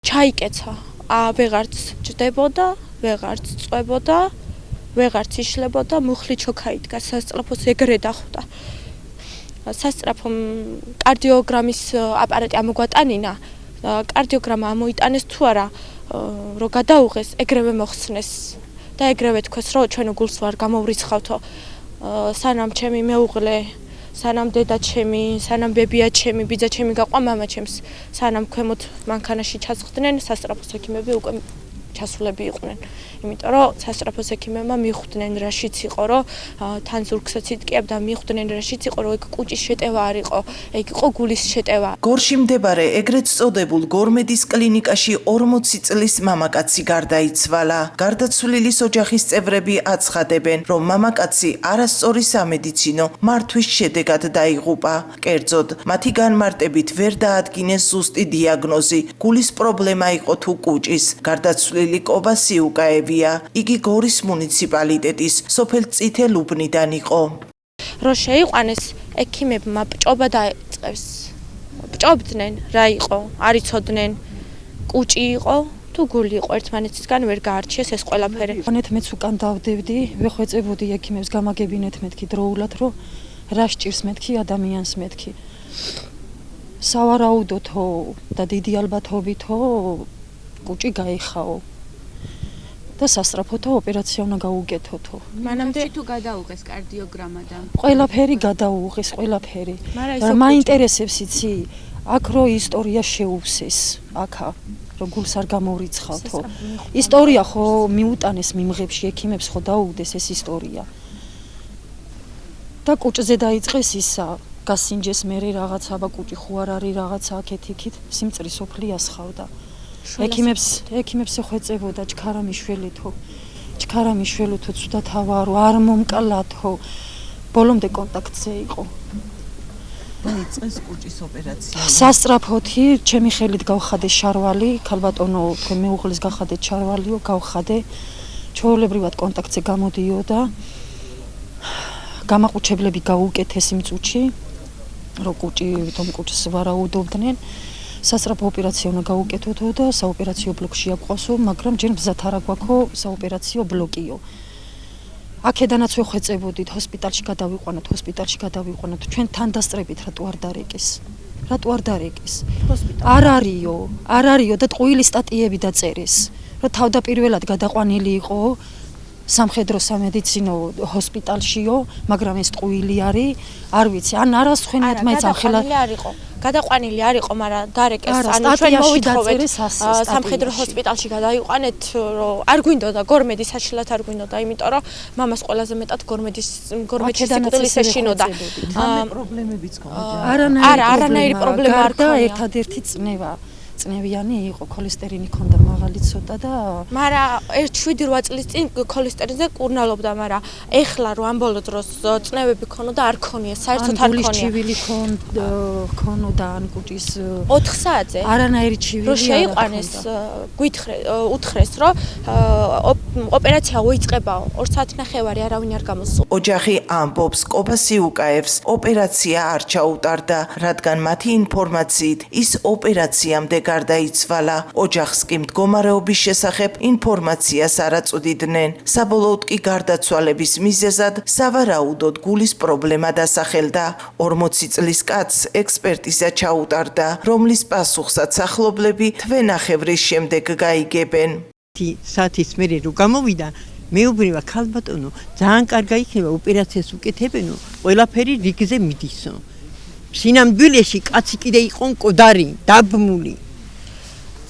ჩაიკეცა. ვეღარც ჯდებოდა, ვეღარც წვებოდა, ვეღარც იშლებოდა, მუხლი ჩოქაიდგა, სასწრაფოს ეგრე დახვდა. სასწრაფომ კარდიოგრამის აპარატი ამოგვატანინა, კარდიოგრამა ამოიტანეს თუ არა, რომ გადაუღეს, ეგრევე მოხსნეს და ეგრევე თქვეს, რომ ჩვენო გულს ვარ გამოვრიცხავთო, სანამ ჩემი მეუღლე, სანამ დედა ჩემი, სანამ ბებია ჩემი, ბიძა ჩემი გაყვა მამა ჩემს, სანამ ქვემოთ მანქანაში ჩასხდნენ, სასწრაფოს ექიმები უკვე ჩასულები იყვნენ. იმიტომ რომ სასწრაფოს ექიმებმა მიხვდნენ რაშიც იყო, რომ თან ზურგსაც იტკიებდა, მიხვდნენ რაშიც იყო, რომ ეგ კუჭის შეტევა არ იყო, ეგ იყო გულის შეტევა. გორში მდებარე ეგრეთ წოდებულ გორმედის კლინიკაში 40 წლის მამაკაცი გარდაიცვალა. გარდაცვლილის ოჯახის წევრები აცხადებენ, რომ მამაკაცი არასწორი სამედიცინო მართვის შედეგად დაიღუპა. კერძოდ, მათი განმარტებით ვერ დაადგინეს ზუსტი დიაგნოზი, გულის პრობლემა იყო თუ კუჭის. გარდაცვლილი კობა სიუკაევია. იგი გორის მუნიციპალიტეტის სოფელ წითელუბნიდან იყო. რო შეიყვანეს, ექიმებმა ბჭობა დაიწყეს. ბჭობდნენ, რა იყო, არ იცოდნენ, კუჭი იყო თუ გული იყო, ერთმანეთისგან ვერ გაარჩიეს ეს ყველაფერი. მეც უკან დავდებდი, ვეხვეწებოდი ექიმებს გამაგებინეთ მეთქი დროულად, რომ რა სჭირს მეთქი ადამიანს მეთქი. სავარაუდოთო და დიდი ალბათობითო კუჭი გაიხაო. და სასწრაფოთო ოპერაცია უნდა გაუგეთოთო. მანამდე თუ გადაუღეს კარდიოგრამა და ყველაფერი გადაუღეს, ყველაფერი. მაინტერესებს იცი, აქ რო ისტორია შეუვსეს, აქა რო გულს არ გამოვრიცხავთო. ისტორია ხო მიუტანეს მიმღებში ექიმებს ხო დაუგდეს ეს ისტორია. და კუჭზე დაიწყეს ისა, გასინჯეს მერე რაღაცა, კუჭი ხო არ არის რაღაცა აქეთ-იქით, სიმწრის სოფლი ასხავდა. ექიმებს ეხვეწებოდა ჩქარამიშველითო ცუდად ავარო არ მომკლათო ბოლომდე კონტაქტზე იყო დაიწყეს კუჭის ოპერაცია. სასწრაფოთი ჩემი ხელით გავხადე შარვალი, ქალბატონო თქვენ მეუღლის გახადეთ შარვალიო, გავხადე ჩვეულებრივად კონტაქტზე გამოდიოდა გამაყუჩებლები გაუკეთეს იმ წუთში რომ კუჭს ვარაუდობდნენ. სასწრაფო ოპერაცია უნდა გაუკეთოთო და საოპერაციო ბლოკში აყვასო, მაგრამ ჯერ მზად არ აგვაქო საოპერაციო ბლოკიო. აქედანაც ვეხვეწებოდით, ჰოსპიტალში გადავიყვანოთ, ჩვენ თანდასწრებით რატო არ დარეკეს. არ არისო და ტყუილი სტატიები დაწერეს, რომ თავდაპირველად გადაყვანილი იყო სამხედრო სამედიცინო ჰოსპიტალშიო, მაგრამ ეს ტყუილი არის, არ ვიცი, ან არასხენიათ მაინც ახლა გადაყვანილი არ იყო, მაგრამ დარეკეს, ანუ ჩვენ მოვითხოვეთ სამხედრო ჰოსპიტალში გადაიყვანეთ, რომ არ გვინდოდა გორმედი საშილად არ გვინდოდა, იმიტომ რომ მამას ყველაზე მეტად გორმედში სიკვდილის ეშინოდა. პრობლემებიც ქონდა. არანაირი პრობლემა არ ქონდა, ერთადერთი წნევიანი იყო, ქოლესტერინი ქონდა მაღალი ცოტა და მაგრამ 7-8 წლის წინ ქოლესტერინზე კურნალობდა, მაგრამ ეხლა რო ამ ბოლო დროს წნევები ქონოდა არ ქონია, საერთოდ არ ქონია. ჩივილი ქონოდა ან კუჭის 4 საათზე. არანაირი ჩივილი რო შეიყვანეს, უთხრეს, რომ ოპერაცია უიწყებაო, 2 საათნახევარი არავინ არ გამოსულა. ოჯახი ამბობს, კობა სიუკაევს ოპერაცია არ ჩაუტარდა, რადგან მათი ინფორმაციით ის ოპერაციამდე გარდაიცვალა. ოჯახს კი მდგომარეობის შესახებ ინფორმაციას არ აწვდიდნენ. საბოლოოდ კი გარდაცვალების მიზეზად სავარაუდოდ გულის პრობლემა დასახელდა. 40 წლის კაცს ექსპერტიზა ჩაუტარდა, რომლის პასუხსაც ახლობლები თვენახევრის შემდეგ გაიგებენ. საათის მერე რო გამოვიდა, მეუბნება ქალბატონო, ძალიან კარგი იქნება ოპერაციას უკეთებენო, ყველაფერი რიგზე მიდისო. სინამდვილეში კაცი კიდე იყო მკვდარი, დაბმული.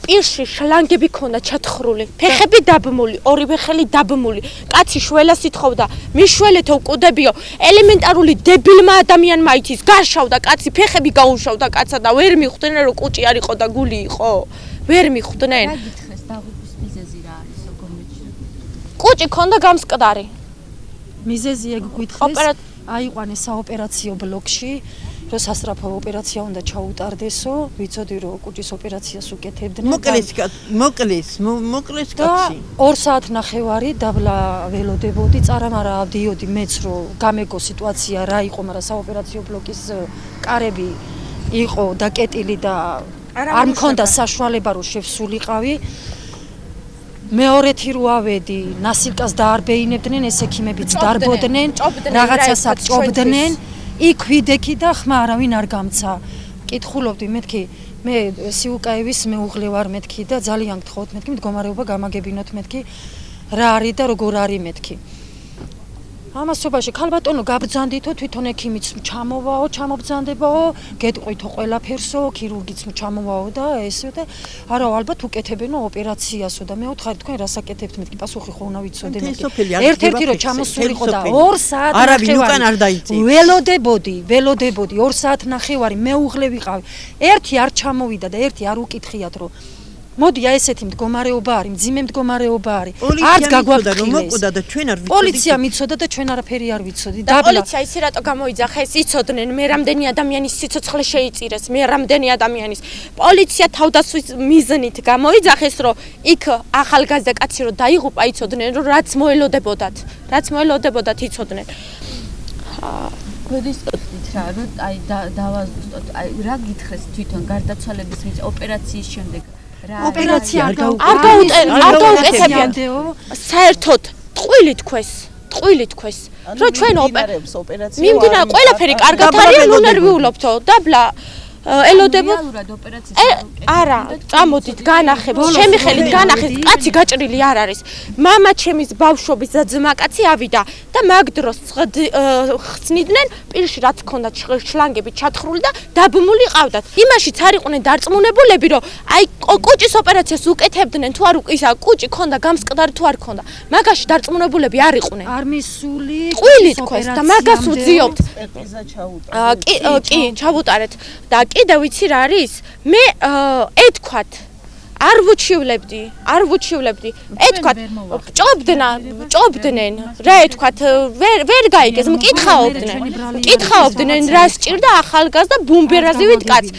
პირში შლანგები ქონდა ჩათხრული, ფეხები დაბმული, ორივე ხელი დაბმული. კაცი შველას ითხოვდა, მიშველეთო უკუდებიო, ელემენტარული დებილმა ადამიანმა იცის, გარშავდა კაცი, ფეხები გაუშავდა კაცა და ვერ მიხვდნენ რომ კუჭი არ იყო და გული იყო. ვერ მიხვდნენ. რა გითხეს დაღუპვის მიზეზი რა არის გორმედში? კუჭი ქონდა გამსკდარი. მიზეზი ეგ გითხეს, აიყვანეს საოპერაციო ბლოკში. რომ სასწრაფო ოპერაცია უნდა ჩაუტარდესო, ვიცოდი რომ კუჭის ოპერაციას უკეთებდნენ. მოკლეს კაცი. 2 საათნახევარი დაბლა ველოდებოდი, წარამარა ავდიოდი მეც რომ გამეგო სიტუაცია რა იყო, მაგრამ საოპერაციო ბლოკის კარები იყო დაკეტილი და არ მქონდა საშუალება რომ შევსულიყავი. მეორეთი რო ავედი, ნასილკას დაარბეინებდნენ, ეს ექიმებიც დარბოდნენ, რაღაცასაც ჭობდნენ, იქ ვიდექი და ხმა არავინ არ გამცა. კითხულობდი მეთქი, მე სიუკაევის მეუღლე ვარ მეთქი და ძალიან გთხოვთ მეთქი, მდგომარეობა გამაგებინოთ მეთქი, რა არის და როგორ არის მეთქი. ამასობაში ქალბატონო გაბრძანდითო თვითონ ექიმიც ჩამოვაო, ჩამობრძანდებაო, გეტყვითო ყველაფერსო, ქირურგიც ჩამოვაო და ესე და არა ალბათ უკეთებენო ოპერაციასო და მე ვთხარი თქვენ რასაკეთებთ მეთქი პასუხი ხო უნდა ვიცოდე მეთქი. ერთ-ერთი რომ ჩამოსულიყო და 2 საათი არავინ უკან არ დაიწია. ველოდებოდი 2 საათ ნახევარი მეუღლე ვიყავი. ერთი არ ჩამოვიდა და ერთი არ უკითხიათ რომ მოდი აი ესეთი მდგომარეობა არის, მძიმე მდგომარეობა არის. არც გაგვაქვს რომ მოკვდა და ჩვენ არ ვიცოდით. პოლიცია მიცოდა და ჩვენ არაფერი არ ვიცოდით. და პოლიცია ისე რატო გამოიძახა ეს იცოდნენ მე რამდენი ადამიანის სიცოცხლე შეიწირეს, მე რამდენი ადამიანის. პოლიცია თავდასხმის მიზნით გამოიძახეს რომ იქ ახალგაზრდა კაცი რომ დაიღუპა იცოდნენ რომ რაც მოელოდებოდათ იცოდნენ. გოდის გიხდით რა რომ აი დავაზუსტოთ აი რა გითხრეს თვითონ გარდაცვალების მის ოპერაციის შემდეგ ოპერაცია არ გაუკეთებიათ. საერთოდ ტყვილი თქვეს რომ ჩვენ ოპერაცია მიმდინარე ყველაფერი კარგად არის უნერვიულობთო დაბლა ელოდებოდ არა წამოდით განახებთ ჩემი ხელით განახეთ კაცი გაჭრილი არ არის მამა ჩემის ბავშვობის და ძმა კაცი ავიდა და მაგ დროს ხსნიდნენ პირში რაც ჰქონდათ შლანგები ჩათხრული და დაბმული ყავდათ იმაშიც არ იყვნენ დარწმუნებულები რომ აი კუჭის ოპერაციას უკეთებდნენ თუ არ ისა კუჭი ქონდა გამსკდარი თუ არ ქონდა მაგაში დარწმუნებულები არ იყვნენ არ მისული ტყვილი თქვეს და მაგას ვძიობთ კი ჩავუტარეთ და კიდე ვიცი რა არის მე ეთქვათ არ ვუჩივლებდი ეთქვათ ჭობდნენ რა ეთქვათ ვერ გაიგეს მკითხაობდნენ რა სჭირდა ახალგაზრდა ბუმბერაზივით კაცს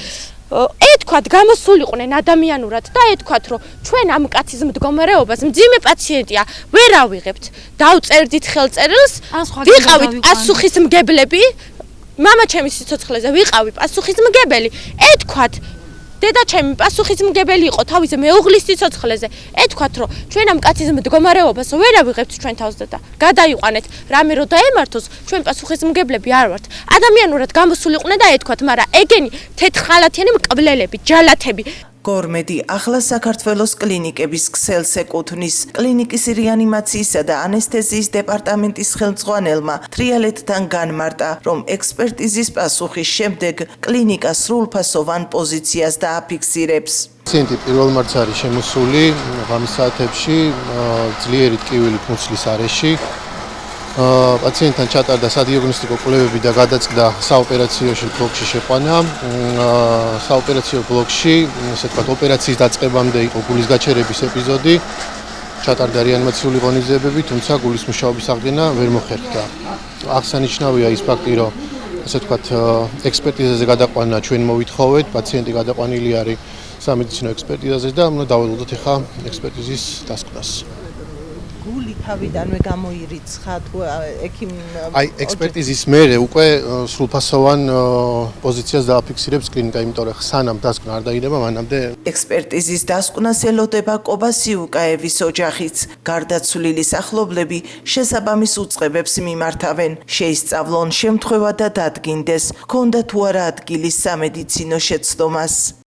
ეთქვათ გამოსულიყვნენ ადამიანურად და ეთქვათ რომ ჩვენ ამ კაცის მდგომარეობას მძიმე პაციენტია ვერ ავიღებთ დავწერდით ხელწერილს ვიყავით პასუხისმგებლები მამა ჩემის სიცოცხლეზე ვიყავი პასუხისმგებელი ეთქვათ დედა ჩემი პასუხისმგებელი იყო თავის მეუღლის სიცოცხლეზე ეთქვათ რომ ჩვენ ამ კაცის მდგომარეობას ვერ ავიღებთ ჩვენ თავს და გადაიყვანეთ რამე რო დაემართოს ჩვენ პასუხისმგებლები არ ვართ ადამიანურად გამოსულიყვნენ და ეთქვათ მაგრამ ეგენი თეთრხალათიანი მკვლელები ჯალათები გორმედი ახლა საქართველოს კლინიკების ქსელს ეკუთვნის კლინიკის რეანიმაციისა და ანესთეზიის დეპარტამენტის ხელმძღვანელმა თრიალეთთან განმარტა, რომ ექსპერტიზის პასუხის შემდეგ კლინიკა სრულფასოვან პოზიციას დააფიქსირებს. პაციენტი პირველ მარტს არის შემოსული ღამის საათებში ძლიერი ტკივილი ფუნქციის არეში. პაციენტთან ჩატარდა სადიაგნოსტიკო კვლევები და გადაწყდა საოპერაციო ბლოკში შეყვანა. საოპერაციო ბლოკში, ასე ვთქვათ, ოპერაციის დაწყებამდე იყო გულის გაჩერების ეპიზოდი. ჩატარდა რეანიმაციული ღონისძიებები, თუმცა გულის მუშაობის აღდგენა ვერ მოხერხდა. აღსანიშნავია ის ფაქტი, რომ ასე ვთქვათ, ექსპერტიზაზე გადაყვანა ჩვენ მოვითხოვეთ, პაციენტი გადაყვანილი არის სამედიცინო ექსპერტიზაზე და უნდა დავალოდოთ ახლა ექსპერტიზის დასკვნას. გული თავიდანვე გამოირიცხა თუ ექიმ აი ექსპერტიზის მერე უკვე სრულფასოვან პოზიციას დააფიქსირებს კლინიკა, იმიტომ რომ სანამ დასკვნა არ დაიდება, მანამდე ექსპერტიზის დასკვნას ელოდება კობასიუკაევის ოჯახიც. გარდაცვლილი ახლობლები შესაბამის უწყებებს მიმართავენ. შეისწავლონ შემთხვევა და დადგინდეს, ქონდა თუ არა ადგილი სამედიცინო შეცდომას.